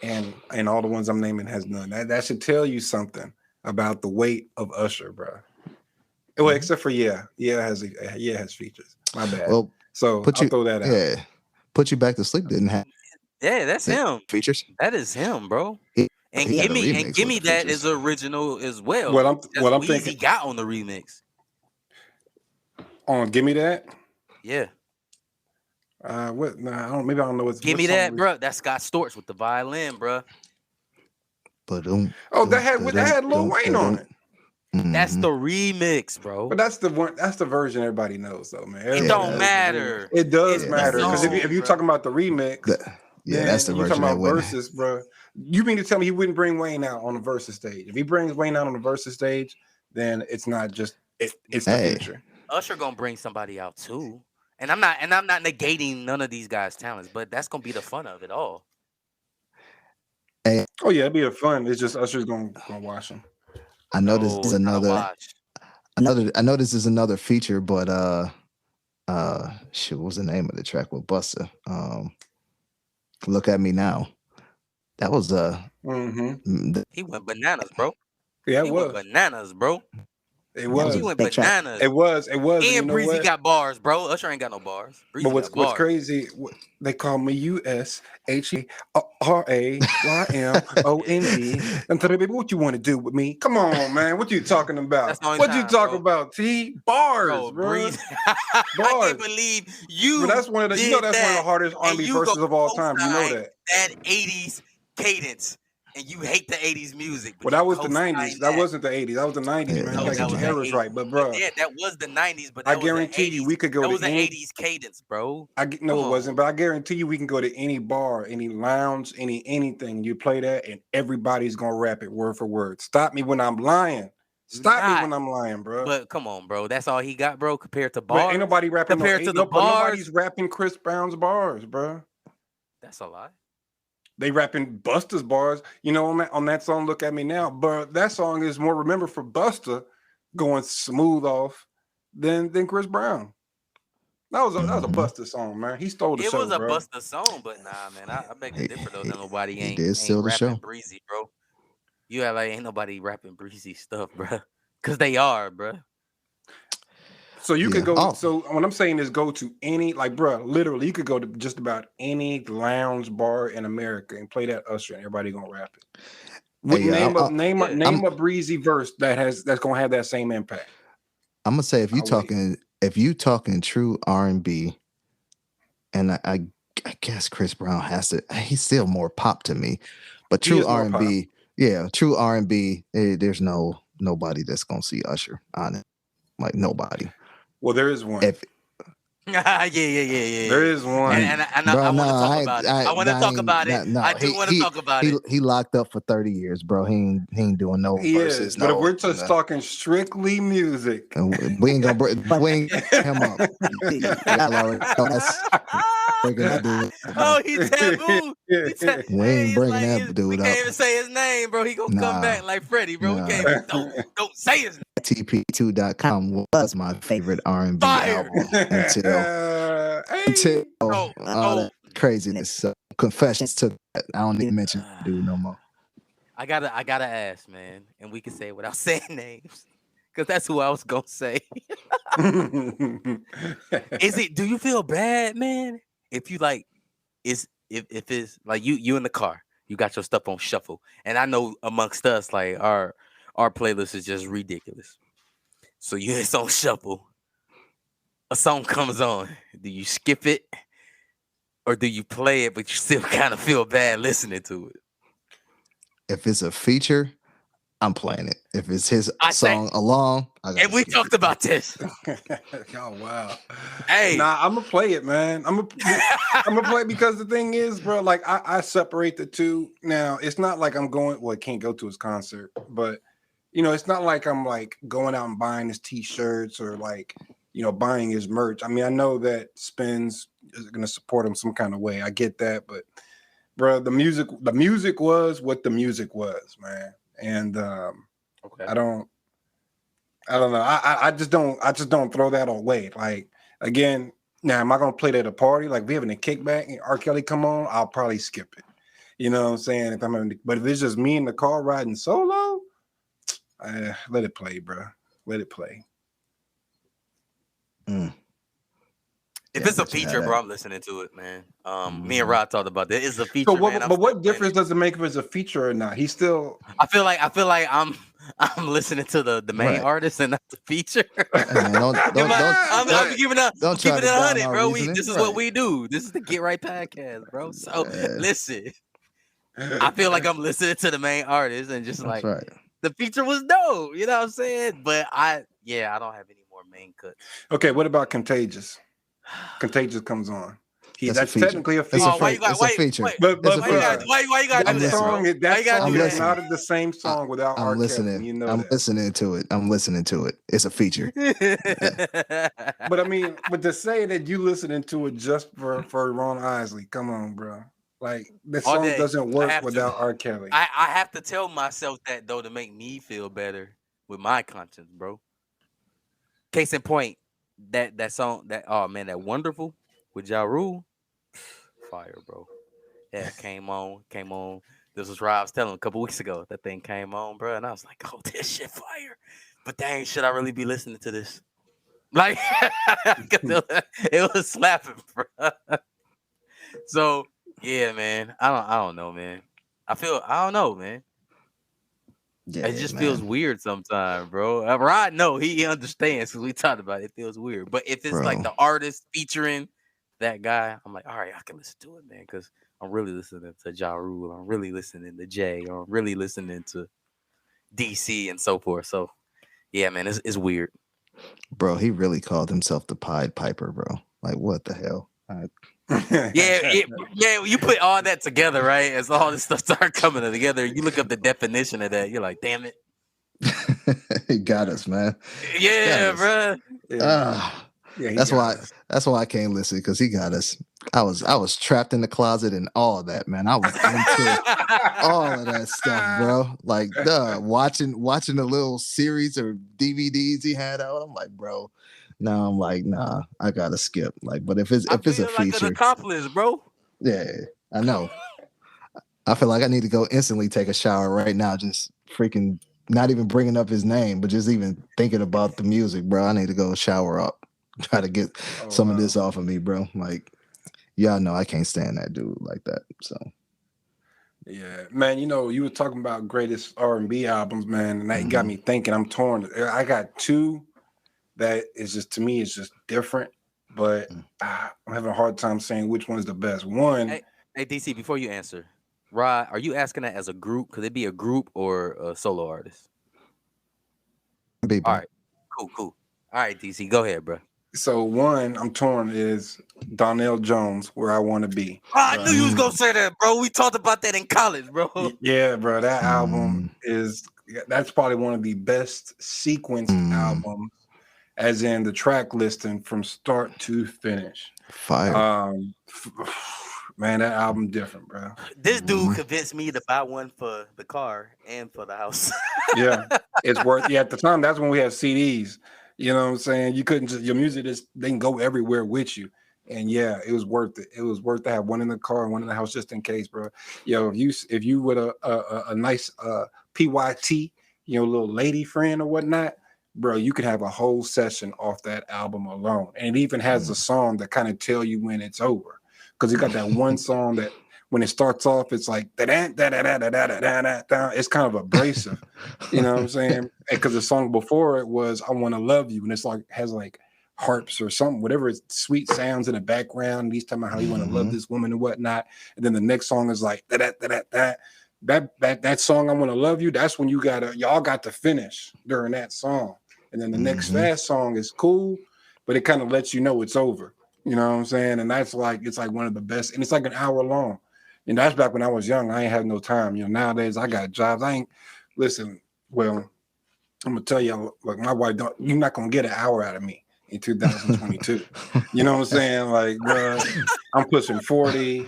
and all the ones I'm naming has none. That should tell you something about the weight of Usher, bro. Well, except for "Yeah," "Yeah" has features. My bad. Well, So I'll throw that out. yeah, Put You Back to Sleep didn't have Yeah, that's him. features. That is him, bro. And He had a gimme remix with the that features. is original as well. What I'm Weezy thinking got on the remix. on "Give Me That." Yeah, What? Nah, I don't. Maybe I don't know what's. give What me song that, we- bro. That's Scott Storch with the violin, bro. Oh, that had Lil Wayne on it. That's the remix, bro. But that's the one. That's the version everybody knows, though, man. It don't matter. It does It's the matter because if song, you're bro. talking about the remix, that's the you're version talking that about went. verses, bro. You mean to tell me he wouldn't bring Wayne out on the versus stage? If he brings Wayne out on the versus stage, then it's not just it's the feature. Usher gonna bring somebody out too, and I'm not negating none of these guys' talents, but that's gonna be the fun of it all. Oh yeah, it'd be a fun. It's just Usher's gonna watch him. I know No, this is it's not a another. watch. I know this is another feature, but shit, what was the name of the track with Busta? Look at Me Now. That was Mm-hmm. He went bananas, bro. Yeah, it He was. went bananas, bro. It That was He a was. went big track. bananas. It was. It was. And you And know Breezy what? got bars, bro. Usher ain't got no bars. But Breezy got what's bars. crazy? They call me USHERAYMOND. Yeah. And tell me, baby, what you want to do with me? Come on, man. What you talking That's about? the only What you time, talking bro. about? T bars, Bro, bro. Breezy. I can't Bars. believe But you that's one of the. did That's one of the that hardest and R&B you go verses of all time. You know co-sign that. that 80s cadence and you hate the 80s music, Well, but you that was the co-sign '90s. That that. wasn't the '80s. That was the '90s, Yeah, man. that You No, gotta was the that get was your the night. errors 80s. right. But But bro, yeah, that was the 90s, but I that was the guarantee you, 80s. we could go That to was the any. 80s cadence, bro. No, Come it wasn't. on. But I guarantee you, we can go to any bar, any lounge, anything. You play that, and everybody's gonna rap it word for word. Stop me when I'm lying. Stop me Not. when I'm lying, bro. But come on, bro. That's all he got, bro, compared to But ain't bars. nobody rapping no Compared to eight. the No, but bars, nobody's rapping Chris Brown's bars, bro. that's a lie. They rapping Busta's bars. You know, on that song, "Look at Me Now," but that song is more remembered for Busta going smooth off than Chris Brown. That was a Mhm. Busta song, man. He stole the It show, was a bro. Buster song, but nah, man. I beg to He, differ though. he, That nobody he ain't did ain't steal the rapping show. breezy, bro. You act like ain't nobody rapping breezy stuff, bro. Cause they are, bro. So you could Yeah. go. Oh, So what I'm saying is, go to any, like, bro. Literally, you could go to just about any lounge bar in America and play that Usher, and everybody gonna rap it. With hey, name a Yeah. I'm breezy verse that's gonna have that same impact. I'm gonna say I'll wait. if you talking true R&B, and I guess Chris Brown has to. He's still more pop to me, but He true is more pop. R&B, yeah, true R&B. There's nobody that's gonna see Usher on it. Like nobody. Well, there is one. If There Yeah. is one. I bro, no, want to talk about it. I want to I talk ain't, about it. I no. do want to talk about it. He locked up for 30 years, bro. He ain't doing no He is. verses, But if no. we're just talking strictly music, And we ain't gonna But we ain't him up. Y'all already know that's breaking that dude up, bro. Oh, he taboo. We Hey, ain't it's bringing like that we dude can't up. even say his name, bro. He gonna come Nah, back like Freddie, bro. We nah. can't even don't say his name. TP2.com was my favorite R&B Fire. album until hey. So all that craziness. So Confessions took that. I don't even mention that dude no more. I gotta ask, man, and we can say it without saying names, because that's who I was gonna say. Do you feel bad, man? If you like, if it's like you in the car, you got your stuff on shuffle, and I know amongst us, like our playlist is just ridiculous. So it's on shuffle. A song comes on. Do you skip it or do you play it, but you still kind of feel bad listening to it? If it's a feature, I'm playing it. If it's his I say, song alone, I gotta and we skip talked it. about this. Oh wow. Hey. Nah, I'm gonna play it, man. I'm gonna play it because the thing is, bro, like I separate the two. Now, it's not like I'm going, well, I can't go to his concert, but it's not like I'm like going out and buying his t-shirts or like, buying his merch. I mean, I know that Spins is gonna support him some kind of way. I get that, but bro, the music was what the music was, man. And Okay. I don't know. I just don't throw that away. Like, again, now am I gonna play that at a party? Like, we having a kickback and R. Kelly come on, I'll probably skip it. You know what I'm saying? But if it's just me in the car riding solo, let it play, bro. Let it play. Mm. If Yeah, it's a let you have feature, bro, that. I'm listening to it, man. Me and Rod talked about that. It's a So feature, man. I'm but still what playing difference it. does it make if it's a feature or not? He's still I feel like I'm listening to the main Right. artist and not the feature. Hey man, I'm giving I'm don't try keeping to it down 100, our bro. reasoning. This is what Right. we do. This is the Get Right podcast, bro. So Yeah, listen, I feel like I'm listening to the main artist and just that's like right. the feature was dope. You know what I'm saying? But I don't have any more main cuts. Okay, what about Contagious? Contagious comes on. That's a That's feature. technically a It's a feature. Oh, why you got It's a feature. wait? But It's a Why you got feature. bruh, why you got to that do that, song bro? is Why that you got to song do I'm is that? listening. not the same song without I'm R. Kelly. listening. You know I'm that. listening to it. I'm listening to it. It's a feature. But I mean, but to say that you listening to it just for Ron Isley, come on, bro. Like, the All song day, doesn't I work have to. without R. Kelly. I have to tell myself that though to make me feel better with my conscience, bro. Case in point, that song that wonderful with Ja Rule, fire, bro. Yeah, came on. This was Rob's telling a couple weeks ago. That thing came on, bro, and I was like, oh, this shit fire. but dang, should I really be listening to this? Like, 'cause it was slapping, bro. So yeah, man. I don't know, man. I don't know, man. It Yeah, just feels man, weird sometimes, bro. Rod, no, he understands because we talked about it. It feels weird. But if it's like bro, the artist featuring that guy, I'm like, all right, I can listen to it, man, because I'm really listening to Ja Rule. I'm really listening to Jay. Or I'm really listening to DC and so forth. So yeah, man, it's weird. bro. He really called himself the Pied Piper, bro. Like, what the hell? Yeah, yeah. You put all that together, right? As all this stuff start coming together, you look up the definition of that. You're like, damn it. He got us, man. Got Yeah, us. bro. yeah, Ah, yeah, he that's got why. us. That's why I can't listen because he got us. I was trapped in the closet and all of that, man. I was into all of that stuff, bro. Like, watching the little series or DVDs he had out. I'm like, bro. Now I'm like, nah, I gotta skip. Like, but if it's I if it's a feel like an feature, accomplice, bro. yeah, I know. I feel like I need to go instantly take a shower right now. Just freaking not even bringing up his name, but just even thinking about the music, bro. I need to go shower up, try to get Oh some of wow. this off of me, bro. Like, y'all know I can't stand that dude like that. So, Yeah, man. You know, you were talking about greatest R&B albums, man, and that got mhm. me thinking. I'm torn. I got two that is just to me is just different, but I'm having a hard time saying which one is the best. One, Hey, hey, DC, before you answer, Rod, are you asking that as a group? Could it be a group or a solo artist? Be, All bro. right, cool. All right, DC, go ahead, bro. so one I'm torn is Donnell Jones, Where I Want to Be. Oh, I knew Bruh. you was gonna Mm, say that, bro. We talked about that in college, bro. Yeah, bro, that album mm, is that's probably one of the best sequenced mm. albums, as in the track listing from start to finish. Fire. Um, man, that album different, bro. This dude Mhm. convinced me to buy one for the car and for the house. Yeah, it's worth. Yeah, at the time, that's when we had CDs. You know what I'm saying? You couldn't just your music just didn't go everywhere with you. And yeah, it was worth it. It was worth to have one in the car and one in the house just in case, bro. Yo, if you with a nice PYT, little lady friend or whatnot, bro, you could have a whole session off that album alone. And it even has a song that kind of tell you when it's over. Because you got that one song that when it starts off, it's like da da da da da da da da da. It's kind of abrasive. You know what I'm saying? Because the song before it was "I Want to Love You," and it's like has like harps or something, whatever. It's sweet sounds in the background. And he's talking about how you want to love Mhm. this woman and whatnot. And then the next song is like that that that that. That song "I Want to Love You." That's when y'all got to finish during that song. And then the next Mhm. fast song is cool, but it kind of lets you know it's over. You know what I'm saying? And that's like it's like one of the best, and it's like an hour long. And that's back when I was young. I ain't had no time. Nowadays I got jobs. I ain't listen. Well, I'm gonna tell you, like my wife, you're not gonna get an hour out of me in 2022. You know what I'm saying? Like, bro, I'm pushing 40.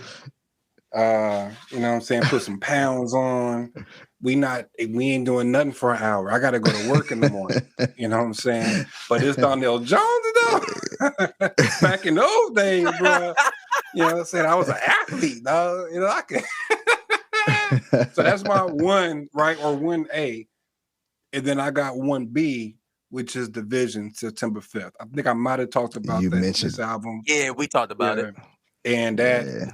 You know what I'm saying? Put some pounds on. We ain't doing nothing for an hour. I gotta go to work in the morning. You know what I'm saying? But it's Donnell Jones though. Back in those days, bro. You know what I'm saying? I was an athlete, dog. I could. So that's my one, right? Or 1A. And then I got 1B, which is Division, September 5th. I think I might have talked about You this mentioned, album. Yeah, we talked about it. Yeah. And yeah.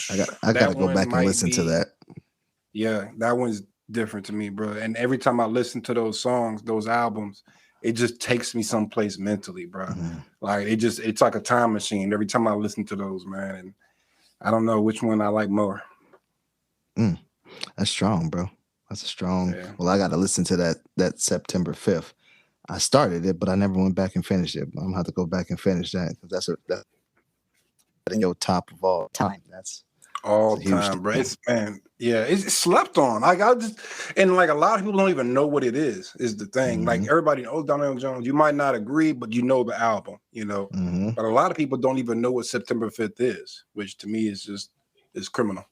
I that gotta go one back and might listen to be, that. yeah, that one's different to me, bro. And every time I listen to those songs, those albums, it just takes me someplace mentally, bro. Mhm. Like it's like a time machine every time I listen to those, man. And I don't know which one I like more. Mm, that's strong, bro. That's a strong. Yeah. Well, I got to listen to that September 5th. I started it, but I never went back and finished it. I'm gonna have to go back and finish that because that's in your top of all time. That's All a huge time, bro. thing. It's man, yeah, it's slept on. Like I just and like a lot of people don't even know what it is the thing. Like Hmm. everybody knows Donell Jones. You might not agree, but you know the album. Hmm. But a lot of people don't even know what September 5th is, which to me is criminal.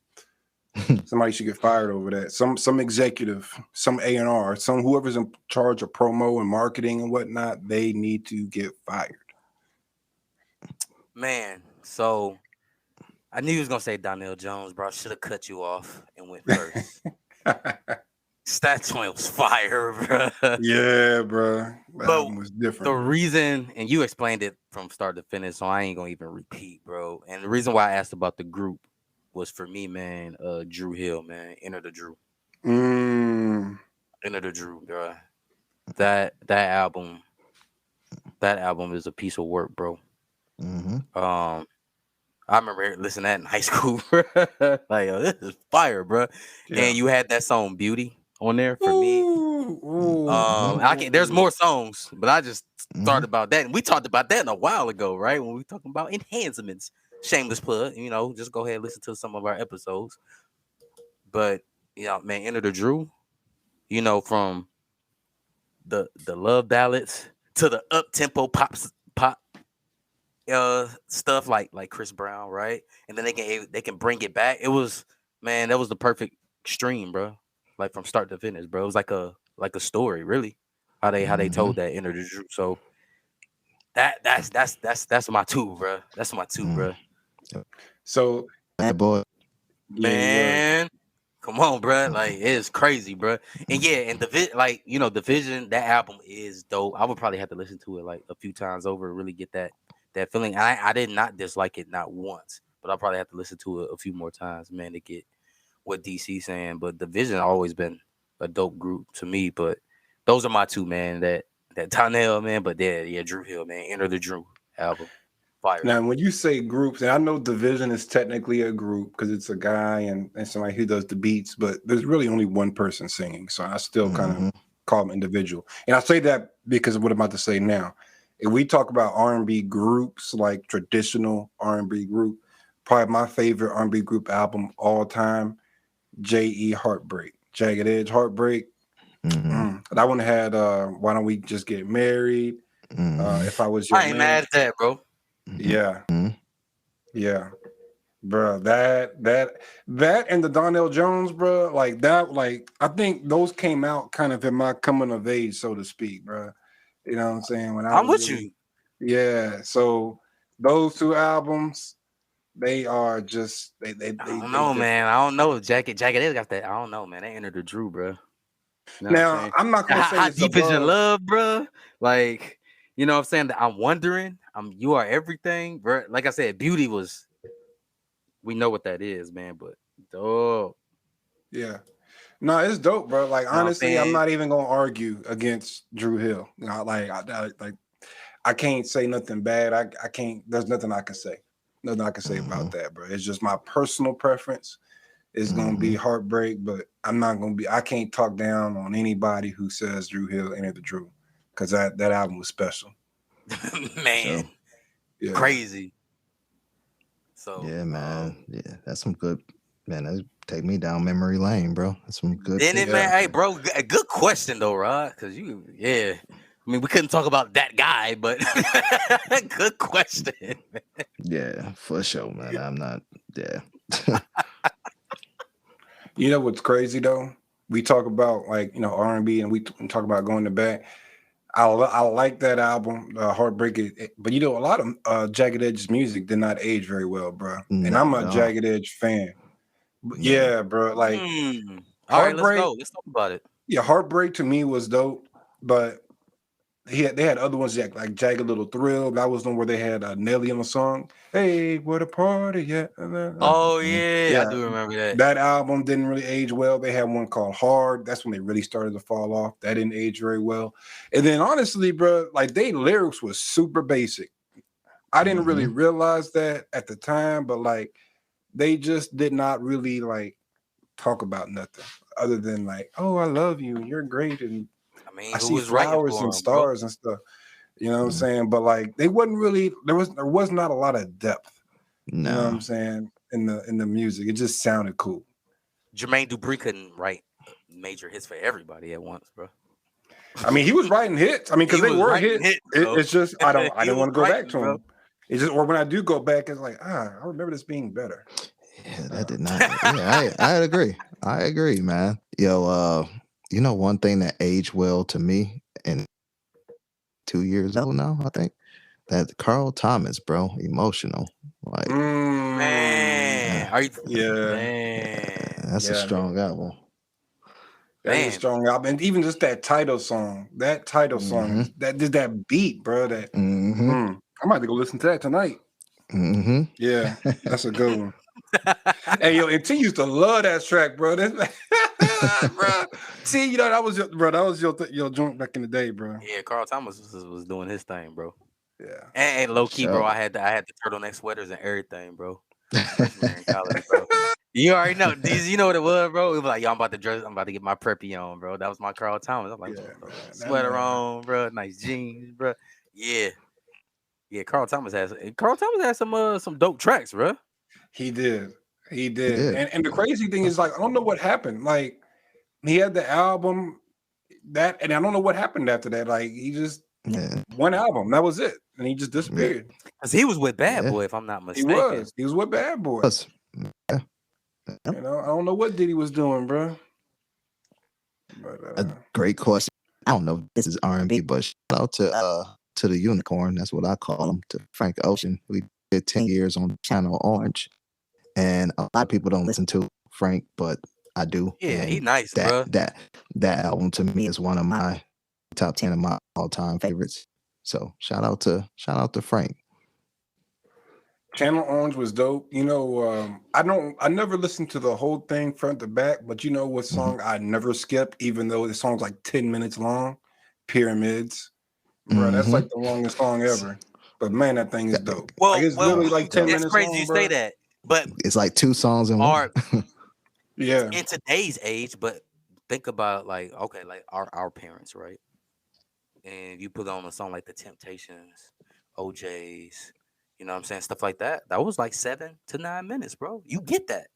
Somebody should get fired over that. Some executive, some A&R, some whoever's in charge of promo and marketing and whatnot, they need to get fired. Man, so I knew you was gonna say Donnell Jones, bro. I should have cut you off and went first. That joint was fire, bro. Yeah, bro. The But album was the different. reason, and you explained it from start to finish, so I ain't gonna even repeat, bro. And the reason why I asked about the group was for me, man. Drew Hill, man. Enter the Drew. Mm, Enter the Drew, bro. That album, that album is a piece of work, bro. Mm-hmm. Um, I remember listening to that in high school, bro. Like, this is fire, bro. yeah. And you had that song "Beauty" on there for me. Ooh, ooh, Mm-hmm. I can. There's ooh. more songs, but I just Mm-hmm. thought about that, and we talked about that a while ago, right? When we were talking about enhancements. Shameless plug, just go ahead and listen to some of our episodes. But man, Enter the Drew. From the love ballads to the up tempo pop stuff like Chris Brown, right? And then they can bring it back. It was, man, that was the perfect stream, bro. Like from start to finish, bro. It was like a story, really. How they Mm-hmm. told that Enter the Drew. So that's my two, bro. That's my two, Mm. bro. So Bad boy. yeah, he was. Man, come on, bro. Like it's crazy, bro. And yeah, and Division. That album is dope. I would probably have to listen to it like a few times over to really get that feeling. I did not dislike it not once, but I'll probably have to listen to it a few more times, man, to get what DC saying. But Division always been a dope group to me. But those are my two, man. That Donnell, man. But yeah, Drew Hill, man. Enter the Drew album, fire. Now, when you say groups, and I know Division is technically a group because it's a guy and somebody who does the beats, but there's really only one person singing. So I still kind of Mm-hmm. call them individual. And I say that because of what I'm about to say now. If we talk about R&B groups, like traditional R&B group, probably my favorite R&B group album all time, J.E. Heartbreak. Jagged Edge Heartbreak. Mm-hmm. That one had Why Don't We Just Get Married? Mm-hmm. If I Was Your I ain't Man. mad at that, bro. Yeah. Mm-hmm. Yeah. Bro, that and the Donnell Jones, bro, like that, like I think those came out kind of in my coming of age, so to speak, bro. You know what I'm saying? When I I'm was with really, you. yeah. So those two albums, they are just I don't they know, man. different. I don't know. Jacket is got that. I don't know, man. They entered the Drew, bro. You know what I'm Now saying? I'm not gonna say How it's deep is your above. love, bro? Like, you know what I'm saying? I'm wondering. You are everything, bro. Like I said, beauty was. We know what that is, man. But dope. Yeah. No, it's dope, bro. Like You know what I'm honestly, I'm saying? not even gonna argue against Drew Hill. You know, like I can't say nothing bad. I can't. There's nothing I can say. Nothing I can say Mm-hmm. about that, bro. It's just my personal preference. It's gonna Mm-hmm. be heartbreak, but I'm not gonna be. I can't talk down on anybody who says Drew Hill entered the Drew, because that album was special. Man, So Yeah. crazy. So, yeah, man. Yeah, that's some good, man. That take me down memory lane, bro. That's some good didn't it, picks man? Yeah. right Hey, there. bro, a good question though, Rod. Because yeah. I mean, we couldn't talk about that guy, but good question. Yeah, for sure, man. I'm not. Yeah. You know what's crazy though? We talk about like R&B, and we talk about going to back. I like that album, Heartbreak. But a lot of Jagged Edge's music did not age very well, bro. And I'm Not a at all. Jagged Edge fan. But Yeah. yeah, bro. Like All right, let's Heartbreak, go. Let's talk about it. yeah, Heartbreak to me was dope. But they had other ones like Jagged Little Thrill. That was the one where they had Nelly on the song. Hey, what a party, yeah. Oh Mm-hmm. yeah, I Yeah, do remember that. that album didn't really age well. They had one called Hard. That's when they really started to fall off. That didn't age very well. And then honestly, bro, like they lyrics was super basic. I didn't really Mm-hmm. realize that at the time, but like they just did not really like talk about nothing other than like, oh, I love you, you're great, and I mean, I who see was writing flowers and for him, bro? stars and stuff. You know what I'm saying? But like they wasn't really there was not a lot of depth. You know what No. I'm saying? In the music. It just sounded cool. Jermaine Dupri couldn't write major hits for everybody at once, bro. I mean, he was writing hits. I mean, because He they was were writing hits. hits, bro. It's just I He didn't was want to go back writing, to bro. them. It's just or when I do go back, it's like I remember this being better. Yeah, that did not. Yeah, I agree. I agree, man. Yo, one thing that aged well to me, and 2 years old now, I think that Carl Thomas, bro, emotional. Like, Mm, yeah, Man, are you yeah, man? that's a yeah. strong album. That is a Man, strong album, and even just that title song. That title song is that beat, bro. That I might have to go listen to that tonight. Yeah, that's a good one. Hey, yo, and T used to love that track, bro. That's bro. T, you know that was your joint back in the day, bro. yeah, Carl Thomas was doing his thing, bro. Yeah. And low key, bro, Sure. I had the turtleneck sweaters and everything, bro. Freshman year in college, bro. You already know. These, you know what it was, bro? It was like, yo, I'm about to dress. I'm about to get my preppy on, bro. That was my Carl Thomas. I'm like, Yeah, throw man. a That sweater man. on, bro. Nice jeans, bro. Yeah, yeah. Carl Thomas has some dope tracks, bro. He did. He did. Yeah. And the crazy thing is, like, I don't know what happened. Like, he had the album that, and I don't know what happened after that. Like, he just Yeah. one album, that was it, and he just disappeared. Cause he was with Bad Yeah. Boy, if I'm not He mistaken. was with Bad Boy. Plus, yeah. You know, I don't know what Diddy was doing, bro. But A great question. I don't know if this is R&B, but shout out to the unicorn. That's what I call him, to Frank Ocean. We did 10 years on Channel Orange, and a lot of people don't listen to Frank, but I do. Yeah, he And nice, that bro. that album to me is one of my top 10 of my all-time favorites. So shout out to Frank. Channel Orange was dope. You know, I never listened to the whole thing front to back, but you know what song I never skipped, even though the song's like 10 minutes long? Pyramids. Bro, that's like the longest song ever. But man, that thing is dope. Like, it's literally like 10 it's minutes crazy long, you bro. say that, but It's like 2 songs in one. Yeah. in today's age, but think about like okay, like our parents, right? And you put on a song like The Temptations, OJ's, you know what I'm saying, stuff like that. That was like 7 to 9 minutes, bro. You get that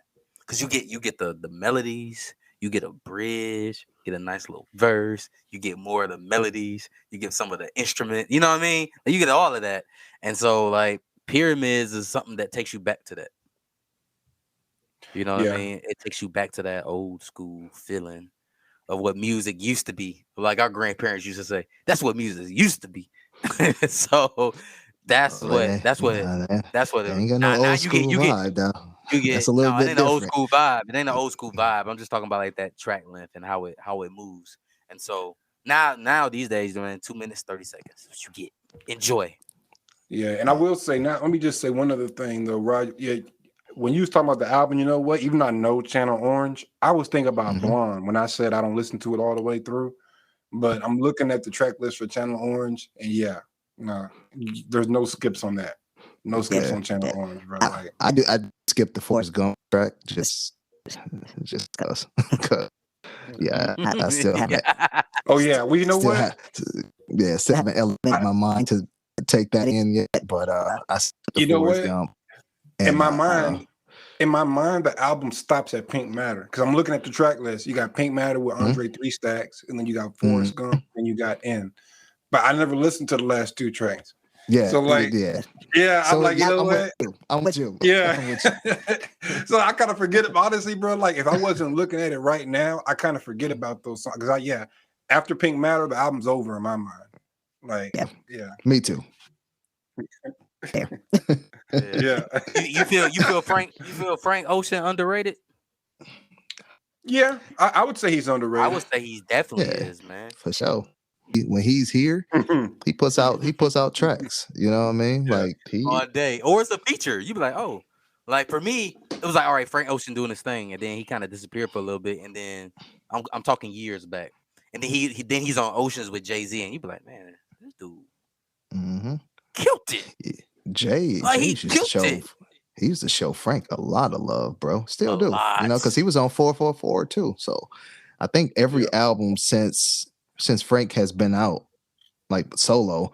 because you get the melodies, you get a bridge, get a nice little verse, you get more of the melodies, you get some of the instrument. You know what I mean? You get all of that, and so like Pyramids is something that takes you back to that. You know what I Yeah. mean? It takes you back to that old school feeling of what music used to be. Like our grandparents used to say, that's what music used to be. So that's what that's what that's what They it, ain't got no now old school vibe, though. you That's get a little no, it bit ain't the old different. school vibe. It ain't the old school vibe. I'm just talking about like that track length and how it moves. And so now these days, man, 2 minutes, 30 seconds. What you get. Enjoy. Yeah. And I will say now, let me just say one other thing though, Rod. Yeah. When you was talking about the album, you know what? Even though I know Channel Orange, I was thinking about Blonde when I said I don't listen to it all the way through. But I'm looking at the track list for Channel Orange, and yeah, no, there's no skips on that. No skips Yeah. on Channel Orange, bro. Like, I skip the Forrest Gump track just cause. Yeah, I still haven't oh yeah, well you know still what? still haven't elevated my mind to take that in yet. But I skipped the You know Forrest what? Gump. In And my mind, the album stops at Pink Matter because I'm looking at the track list. You got Pink Matter with Andre Three Stacks, and then you got Forrest Gump, and you got N. But I never listened to the last two tracks. yeah, So like, yeah, So I'm like, you know I'm what? I'm with you. Yeah. I'm with you. So I kind of forget it. Honestly, bro, like if I wasn't looking at it right now, I kind of forget about those songs. Because after Pink Matter, the album's over in my mind. Like, yeah. Me too. Yeah. You feel Frank Ocean underrated? Yeah. I would say he's underrated. I would say he definitely Yeah. is, man. For sure. When he's here, he puts out tracks. You know what I mean? Yeah. Like All day. Or it's a feature. You be like, oh. Like for me, it was like, all right, Frank Ocean doing his thing, and then he kind of disappeared for a little bit, and then I'm talking years back. And then he's on Oceans with Jay-Z, and you be like, man, this dude killed it. Jay Like he used to killed show it. he used to show Frank a lot of love, bro. Still A do. lot. You know, because he was on 444 too. So I think every album since Frank has been out, like solo,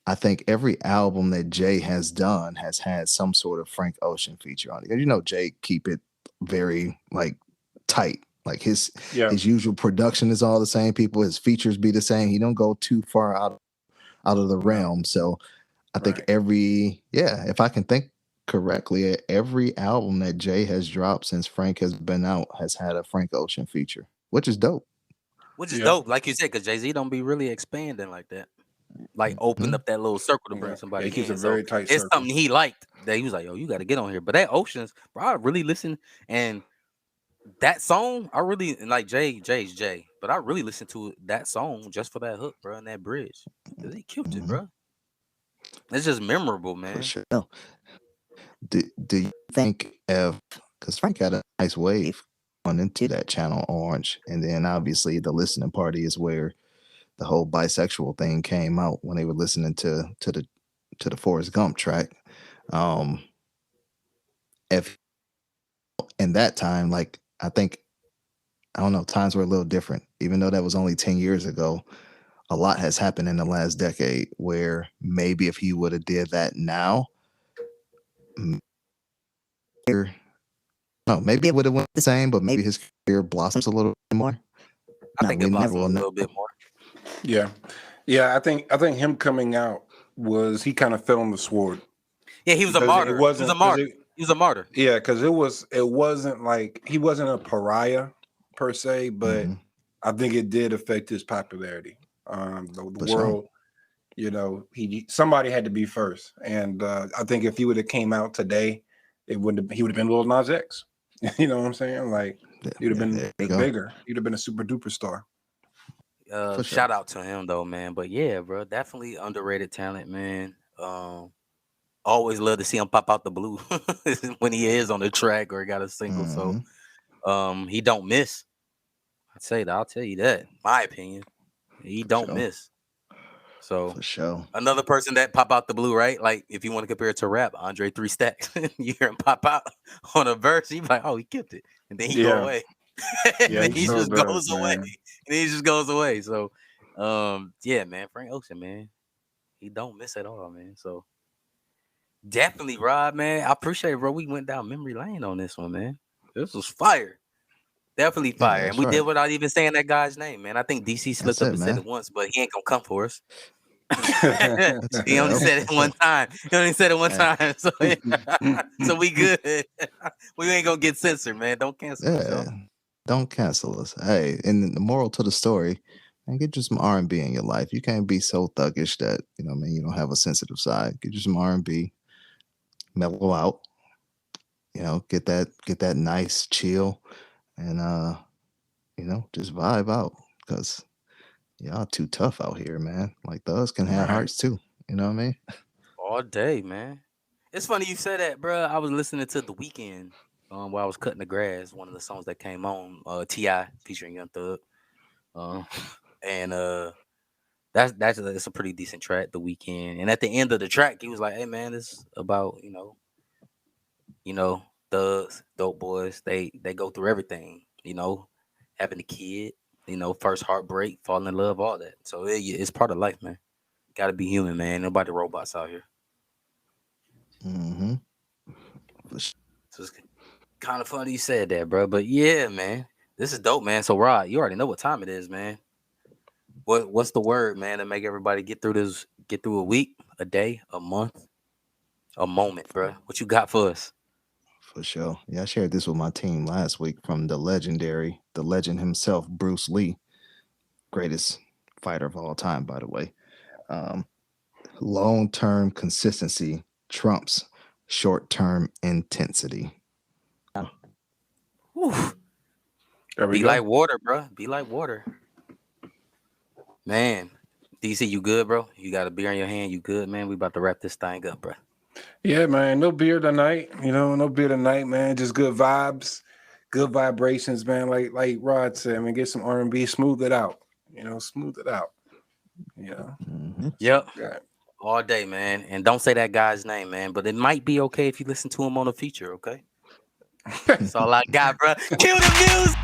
I think every album that Jay has done has had some sort of Frank Ocean feature on it. And you know, Jay keep it very like tight. Like his usual production is all the same people. His features be the same. He don't go too far out of the realm. So I think if I can think correctly, every album that Jay has dropped since Frank has been out has had a Frank Ocean feature, which is dope. Which is dope, like you said, because Jay-Z don't be really expanding like that. Like open up that little circle to bring somebody keeps in. a very tight it's circle. something he liked that he was like, yo, you got to get on here. But that Oceans, bro, I really listen. And that song, I really like Jay's Jay, but I really listened to that song just for that hook, bro, and that bridge. He killed it, Hmm. bro. It's just memorable, For man. sure. Do you think if because Frank had a nice wave on into that channel Orange, and then obviously the listening party is where the whole bisexual thing came out when they were listening to the Forrest Gump track. Um, if in that time, like I think I don't know, times were a little different. Even though that was only 10 years ago, a lot has happened in the last decade. Where maybe if he would have did that now, m- or- no, maybe it would have went the same, but maybe his career blossoms a little bit more. I No, think we it never blossomed will a know. little bit more. Yeah, yeah. I think him coming out was he kind of fell on the sword Yeah, he was a because it martyr. He was a wasn't because martyr. it He was a martyr. yeah because it wasn't like he wasn't a pariah per se, but Hmm. I think it did affect his popularity. The For sure. world, somebody had to be first, and I think if he would have came out today, he would have been Lil Nas X. You know what I'm saying? Like Yeah, he would have yeah, been there you just go. bigger. He'd have been a super duper star. For sure. Shout out to him though, man. But yeah, bro, definitely underrated talent, man. Always love to see him pop out the blue when he is on the track or got a single. So Hmm. he don't miss. I'd say that. I'll tell you that. My opinion. He For don't sure. miss. So For sure. another person that pop out the blue, right? Like if you want to compare it to rap, Andre Three Stacks, you hear him pop out on a verse, you be like, oh, he killed it, and then he go Yeah, away, and yeah, then he he so just does, goes away, man. and then he just goes away. So, yeah, man, Frank Ocean, man, he don't miss at all, man. So definitely, Rob, man, I appreciate it, bro. We went down memory lane on this one, man. This was fire. Definitely Yeah, fire. And that's we did right. without even saying that guy's name, man. I think DC slipped That's up it, and said man. it once, but he ain't gonna come for us. That's He only yep. said it That's one it. time. He only said it one Hey, time. So, so we good. We ain't gonna get censored, man. Don't cancel us, yeah. y'all. Don't cancel us. Hey, and the moral to the story, and get you some R&B in your life. You can't be so thuggish that I mean, you don't have a sensitive side. Get you some R&B, mellow out. Get that nice chill, and just vibe out because y'all too tough out here, man. Like thugs can have Right. hearts too. You know what I mean? All day, man. It's funny you said that, bro. I was listening to The Weeknd while I was cutting the grass. One of the songs that came on, Ti featuring Young Thug, uh, and that's it's a pretty decent track, The Weeknd. And at the end of the track, he was like, "Hey, man, this about you know, thugs, dope boys. They go through everything, having a kid, first heartbreak, falling in love, all that. So it's part of life, man. Got to be human, man. Nobody robots out here. Mm-hmm. For So it's kind of funny you said that, bro. But yeah, man, this is dope, man. So Rod, you already know what time it is, man. What's the word, man, to make everybody get through a week, a day, a month, a moment, bro? What you got for us? sure. Yeah, I shared this with my team last week from the legend himself, Bruce Lee, greatest fighter of all time, by the way. Um, Long-term consistency trumps short-term intensity. Whew. There we Be go. like water, bro. Be like water. Man, DC, you good, bro? You got a beer in your hand? You good, man? We about to wrap this thing up, bro. Yeah, man. No beer tonight. No beer tonight, man. Just good vibes, good vibrations, man. Like Rod said, man, get some R&B, smooth it out. Smooth it out. You know. Mhm. So Yep, yeah. all day, man. And don't say that guy's name, man. But it might be okay if you listen to him on a feature, okay? That's all I got, bro. Cue the music.